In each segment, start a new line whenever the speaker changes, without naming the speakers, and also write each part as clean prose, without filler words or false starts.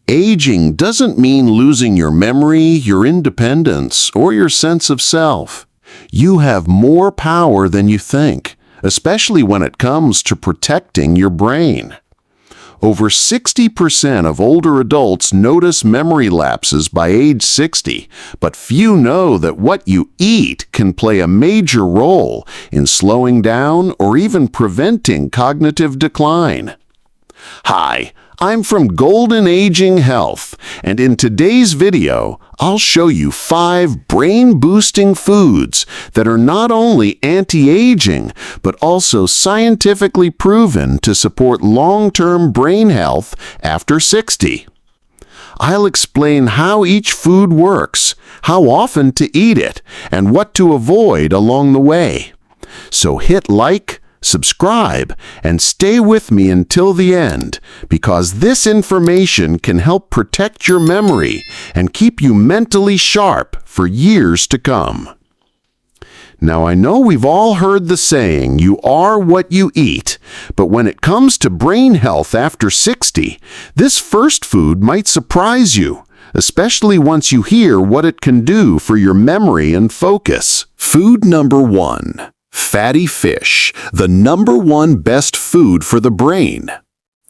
Aging doesn't mean losing your memory, your independence, or your sense of self. You have more power than you think, especially when it comes to protecting your brain. Over 60% of older adults notice memory lapses by age 60, but few know that what you eat can play a major role in slowing down or even preventing cognitive decline. Hi, I'm from Golden Aging Health, and in today's video, I'll show you 5 brain-boosting foods that are not only anti-aging, but also scientifically proven to support long-term brain health after 60. I'll explain how each food works, how often to eat it, and what to avoid along the way. So hit like, subscribe, and stay with me until the end, because this information can help protect your memory and keep you mentally sharp for years to come. Now, I know we've all heard the saying, you are what you eat, but when it comes to brain health after 60, this first food might surprise you, especially once you hear what it can do for your memory and focus. Food number 1. Fatty fish, the #1 best food for the brain.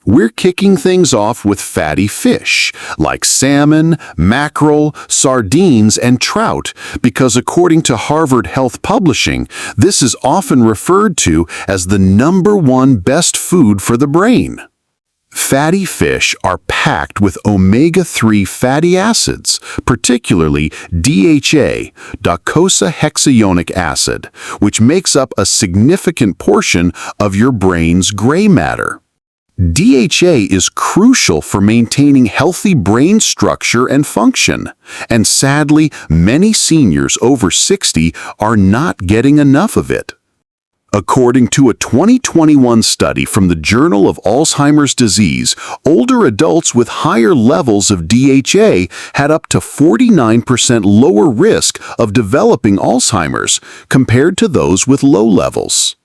We're kicking things off with fatty fish, like salmon, mackerel, sardines, and trout, because according to Harvard Health Publishing, this is often referred to as the #1 best food for the brain. Fatty fish are packed with omega-3 fatty acids, particularly DHA, docosahexaenoic acid, which makes up a significant portion of your brain's gray matter. DHA is crucial for maintaining healthy brain structure and function, and sadly, many seniors over 60 are not getting enough of it. According to a 2021 study from the Journal of Alzheimer's Disease, older adults with higher levels of DHA had up to 49% lower risk of developing Alzheimer's compared to those with low levels.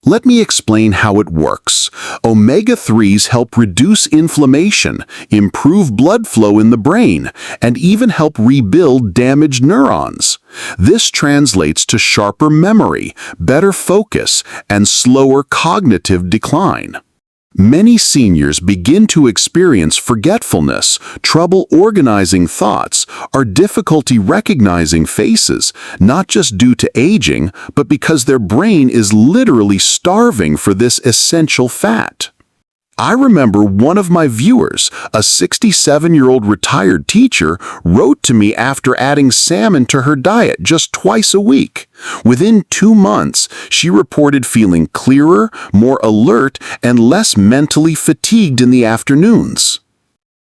Let me explain how it works. Omega-3s help reduce inflammation, improve blood flow in the brain, and even help rebuild damaged neurons. This translates to sharper memory, better focus, and slower cognitive decline. Many seniors begin to experience forgetfulness, trouble organizing thoughts, or difficulty recognizing faces, not just due to aging, but because their brain is literally starving for this essential fat. I remember one of my viewers, a 67-year-old retired teacher, wrote to me after adding salmon to her diet just twice a week. Within 2 months, she reported feeling clearer, more alert, and less mentally fatigued in the afternoons.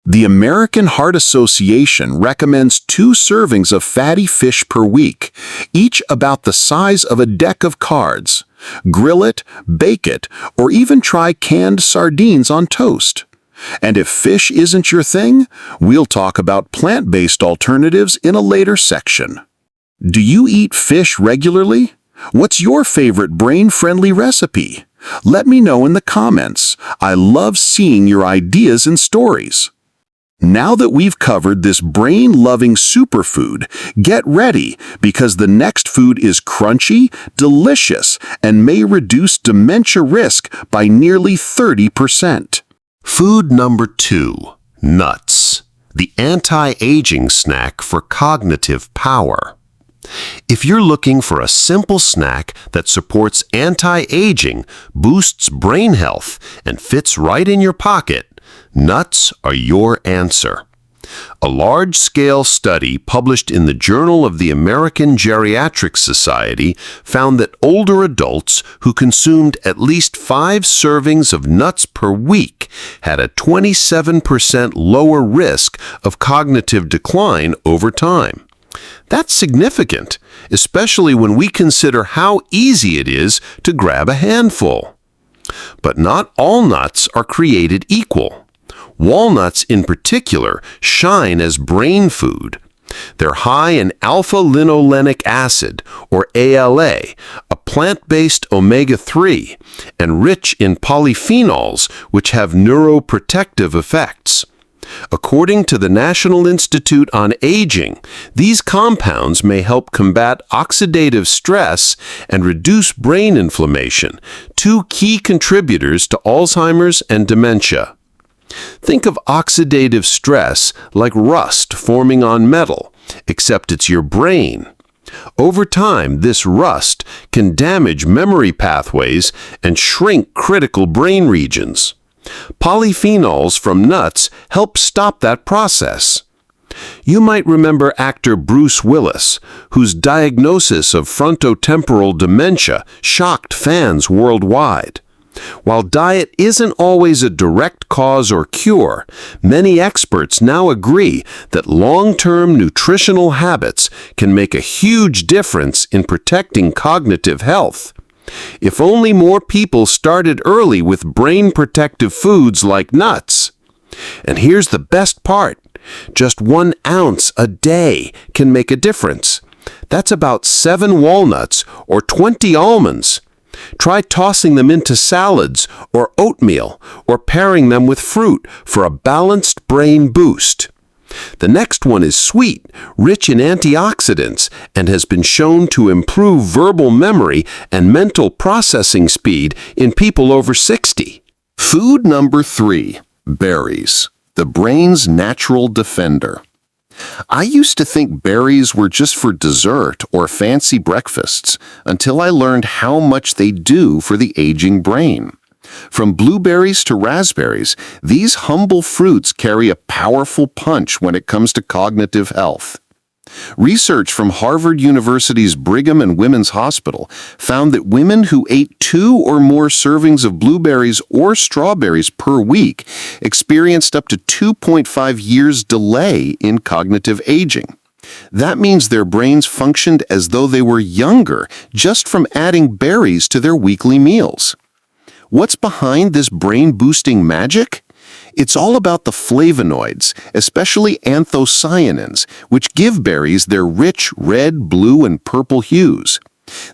The American Heart Association recommends 2 servings of fatty fish per week, each about the size of a deck of cards. Grill it, bake it, or even try canned sardines on toast. And if fish isn't your thing, we'll talk about plant-based alternatives in a later section. Do you eat fish regularly? What's your favorite brain-friendly recipe? Let me know in the comments. I love seeing your ideas and stories. Now that we've covered this brain-loving superfood, get ready, because the next food is crunchy, delicious, and may reduce dementia risk by nearly 30%. Food number 2. Nuts, the anti-aging snack for cognitive power. If you're looking for a simple snack that supports anti-aging, boosts brain health, and fits right in your pocket, nuts are your answer. A large-scale study published in the Journal of the American Geriatric Society found that older adults who consumed at least 5 servings of nuts per week had a 27% lower risk of cognitive decline over time. That's significant, especially when we consider how easy it is to grab a handful. But not all nuts are created equal. Walnuts, in particular, shine as brain food. They're high in alpha-linolenic acid, or ALA, a plant-based omega-3, and rich in polyphenols, which have neuroprotective effects. According to the National Institute on Aging, these compounds may help combat oxidative stress and reduce brain inflammation, two key contributors to Alzheimer's and dementia. Think of oxidative stress like rust forming on metal, except it's your brain. Over time, this rust can damage memory pathways and shrink critical brain regions. Polyphenols from nuts help stop that process. You might remember actor Bruce Willis, whose diagnosis of frontotemporal dementia shocked fans worldwide. While diet isn't always a direct cause or cure, many experts now agree that long-term nutritional habits can make a huge difference in protecting cognitive health. If only more people started early with brain-protective foods like nuts. And here's the best part. Just 1 ounce a day can make a difference. That's about 7 walnuts or 20 almonds. Try tossing them into salads or oatmeal or pairing them with fruit for a balanced brain boost. The next one is sweet, rich in antioxidants, and has been shown to improve verbal memory and mental processing speed in people over 60.
Food number 3, berries, the brain's natural defender. I used to think berries were just for dessert or fancy breakfasts until I learned how much they do for the aging brain. From blueberries to raspberries, these humble fruits carry a powerful punch when it comes to cognitive health. Research from Harvard University's Brigham and Women's Hospital found that women who ate 2 or more servings of blueberries or strawberries per week experienced up to 2.5 years delay in cognitive aging. That means their brains functioned as though they were younger just from adding berries to their weekly meals. What's behind this brain-boosting magic? It's all about the flavonoids, especially anthocyanins, which give berries their rich red, blue, and purple hues.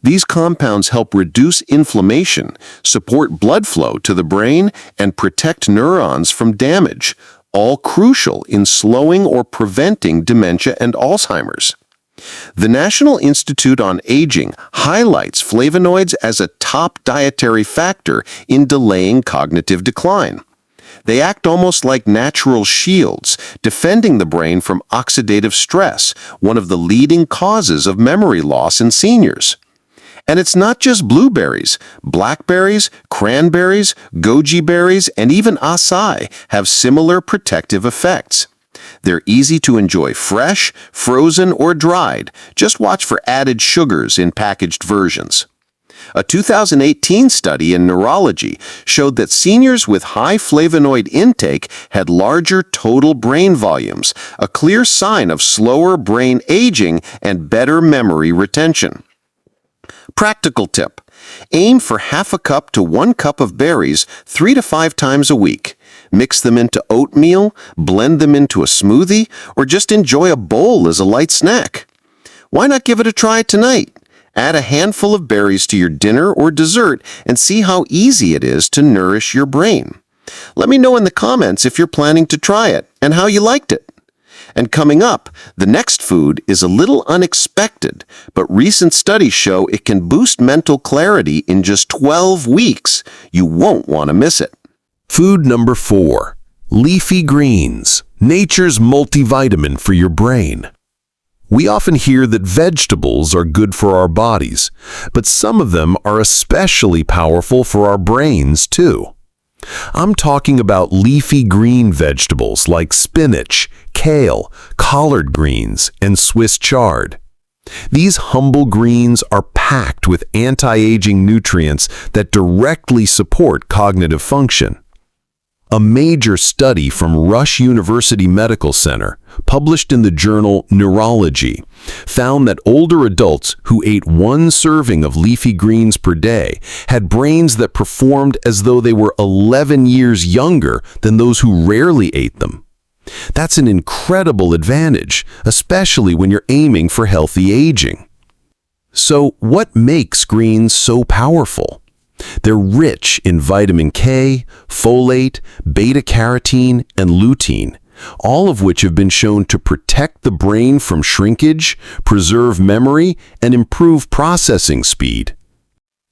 These compounds help reduce inflammation, support blood flow to the brain, and protect neurons from damage, all crucial in slowing or preventing dementia and Alzheimer's. The National Institute on Aging highlights flavonoids as a top dietary factor in delaying cognitive decline. They act almost like natural shields, defending the brain from oxidative stress, one of the leading causes of memory loss in seniors. And it's not just blueberries. Blackberries, cranberries, goji berries, and even acai have similar protective effects. They're easy to enjoy fresh, frozen, or dried. Just watch for added sugars in packaged versions. A 2018 study in Neurology showed that seniors with high flavonoid intake had larger total brain volumes, a clear sign of slower brain aging and better memory retention. Practical tip: aim for half a cup to 1 cup of berries 3 to 5 times a week. Mix them into oatmeal, blend them into a smoothie, or just enjoy a bowl as a light snack. Why not give it a try tonight? Add a handful of berries to your dinner or dessert and see how easy it is to nourish your brain. Let me know in the comments if you're planning to try it and how you liked it. And coming up, the next food is a little unexpected, but recent studies show it can boost mental clarity in just 12 weeks. You won't want to miss it.
Food number 4, leafy greens, nature's multivitamin for your brain. We often hear that vegetables are good for our bodies, but some of them are especially powerful for our brains too. I'm talking about leafy green vegetables like spinach, kale, collard greens, and Swiss chard. These humble greens are packed with anti-aging nutrients that directly support cognitive function. A major study from Rush University Medical Center, published in the journal Neurology, found that older adults who ate 1 serving of leafy greens per day had brains that performed as though they were 11 years younger than those who rarely ate them. That's an incredible advantage, especially when you're aiming for healthy aging. So, what makes greens so powerful? They're rich in vitamin K, folate, beta-carotene, and lutein, all of which have been shown to protect the brain from shrinkage, preserve memory, and improve processing speed.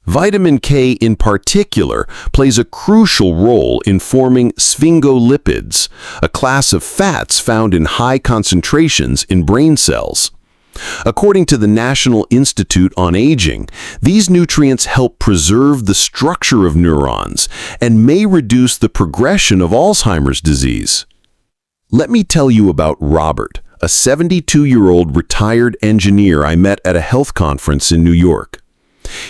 Vitamin K in particular plays a crucial role in forming sphingolipids, a class of fats found in high concentrations in brain cells. According to the National Institute on Aging, these nutrients help preserve the structure of neurons and may reduce the progression of Alzheimer's disease. Let me tell you about Robert, a 72-year-old retired engineer I met at a health conference in New York.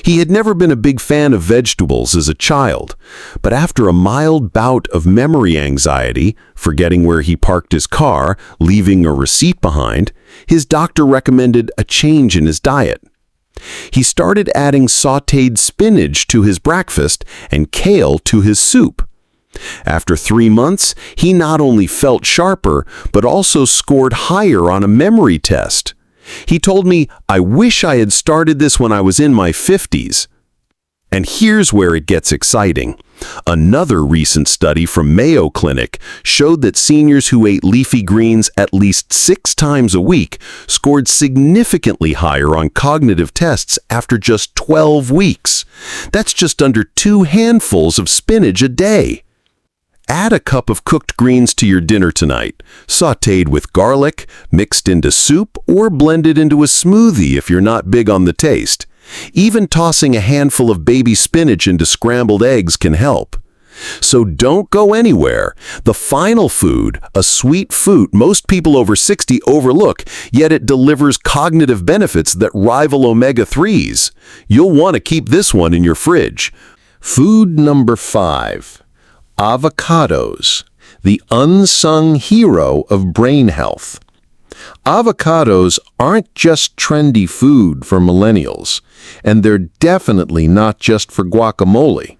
He had never been a big fan of vegetables as a child, but after a mild bout of memory anxiety, forgetting where he parked his car, leaving a receipt behind, his doctor recommended a change in his diet. He started adding sautéed spinach to his breakfast and kale to his soup. After 3 months, he not only felt sharper, but also scored higher on a memory test. He told me, "I wish I had started this when I was in my 50s. And here's where it gets exciting. Another recent study from Mayo Clinic showed that seniors who ate leafy greens at least 6 times a week scored significantly higher on cognitive tests after just 12 weeks. That's just under 2 handfuls of spinach a day. Add a cup of cooked greens to your dinner tonight, sautéed with garlic, mixed into soup, or blended into a smoothie if you're not big on the taste. Even tossing a handful of baby spinach into scrambled eggs can help. So don't go anywhere. The final food, a sweet fruit most people over 60 overlook, yet it delivers cognitive benefits that rival omega-3s. You'll want to keep this one in your fridge. Food number 5. Avocados, the unsung hero of brain health. Avocados aren't just trendy food for millennials, and they're definitely not just for guacamole.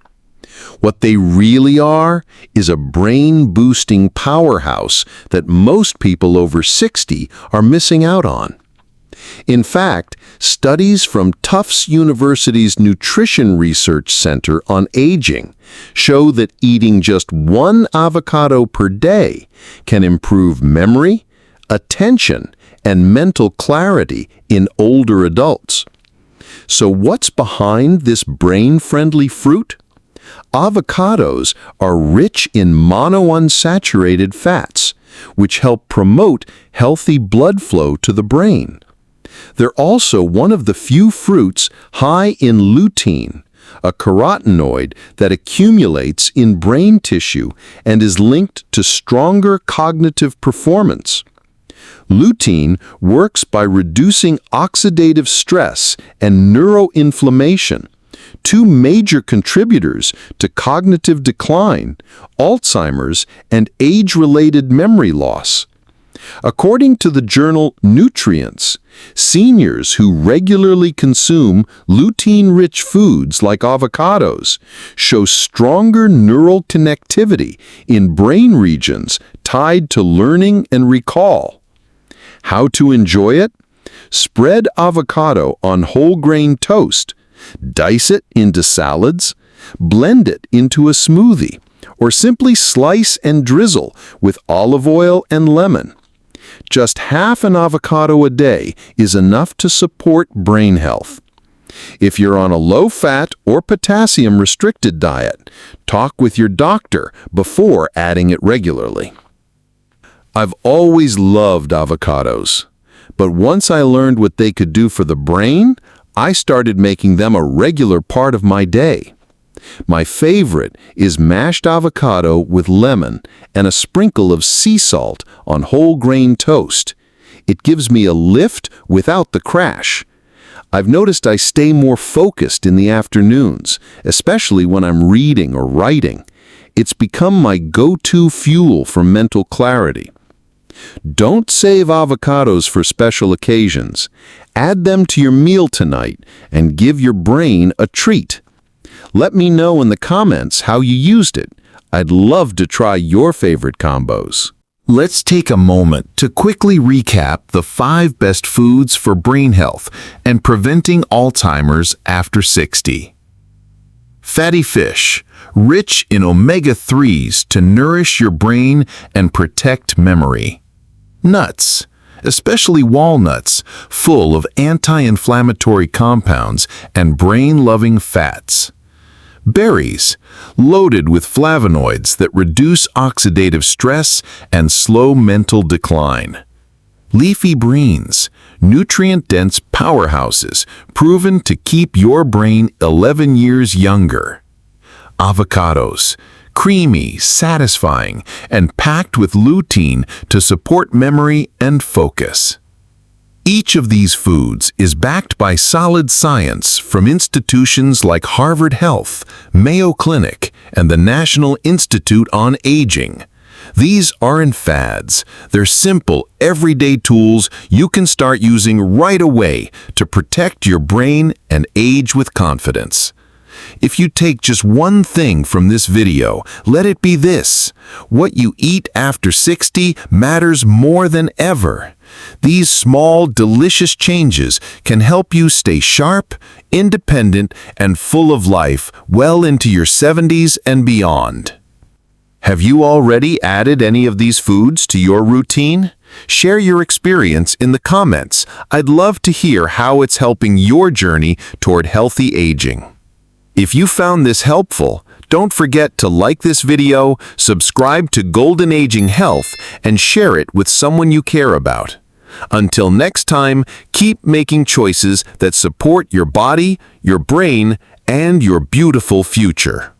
What they really are is a brain-boosting powerhouse that most people over 60 are missing out on. In fact, studies from Tufts University's Nutrition Research Center on Aging show that eating just 1 avocado per day can improve memory, attention, and mental clarity in older adults. So what's behind this brain-friendly fruit? Avocados are rich in monounsaturated fats, which help promote healthy blood flow to the brain. They're also one of the few fruits high in lutein, a carotenoid that accumulates in brain tissue and is linked to stronger cognitive performance. Lutein works by reducing oxidative stress and neuroinflammation, 2 major contributors to cognitive decline, Alzheimer's, and age-related memory loss. According to the journal Nutrients, seniors who regularly consume lutein-rich foods like avocados show stronger neural connectivity in brain regions tied to learning and recall. How to enjoy it? Spread avocado on whole grain toast, dice it into salads, blend it into a smoothie, or simply slice and drizzle with olive oil and lemon. Just half an avocado a day is enough to support brain health. If you're on a low-fat or potassium-restricted diet, talk with your doctor before adding it regularly. I've always loved avocados, but once I learned what they could do for the brain, I started making them a regular part of my day. My favorite is mashed avocado with lemon and a sprinkle of sea salt on whole grain toast. It gives me a lift without the crash. I've noticed I stay more focused in the afternoons, especially when I'm reading or writing. It's become my go-to fuel for mental clarity. Don't save avocados for special occasions. Add them to your meal tonight and give your brain a treat. Let me know in the comments how you used it. I'd love to try your favorite combos. Let's take a moment to quickly recap the 5 best foods for brain health and preventing Alzheimer's after 60. Fatty fish,
rich in omega-3s to nourish your brain and protect memory. Nuts, especially walnuts, full of anti-inflammatory compounds and brain-loving fats. Berries, loaded with flavonoids that reduce oxidative stress and slow mental decline. Leafy greens, nutrient-dense powerhouses proven to keep your brain 11 years younger. Avocados, creamy, satisfying, and packed with lutein to support memory and focus. Each of these foods is backed by solid science from institutions like Harvard Health, Mayo Clinic, and the National Institute on Aging. These aren't fads. They're simple, everyday tools you can start using right away to protect your brain and age with confidence. If you take just one thing from this video, let it be this: what you eat after 60 matters more than ever. These small, delicious changes can help you stay sharp, independent, and full of life well into your 70s and beyond. Have you already added any of these foods to your routine? Share your experience in the comments. I'd love to hear how it's helping your journey toward healthy aging. If you found this helpful, don't forget to like this video, subscribe to Golden Aging Health, and share it with someone you care about. Until next time, keep making choices that support your body, your brain, and your beautiful future.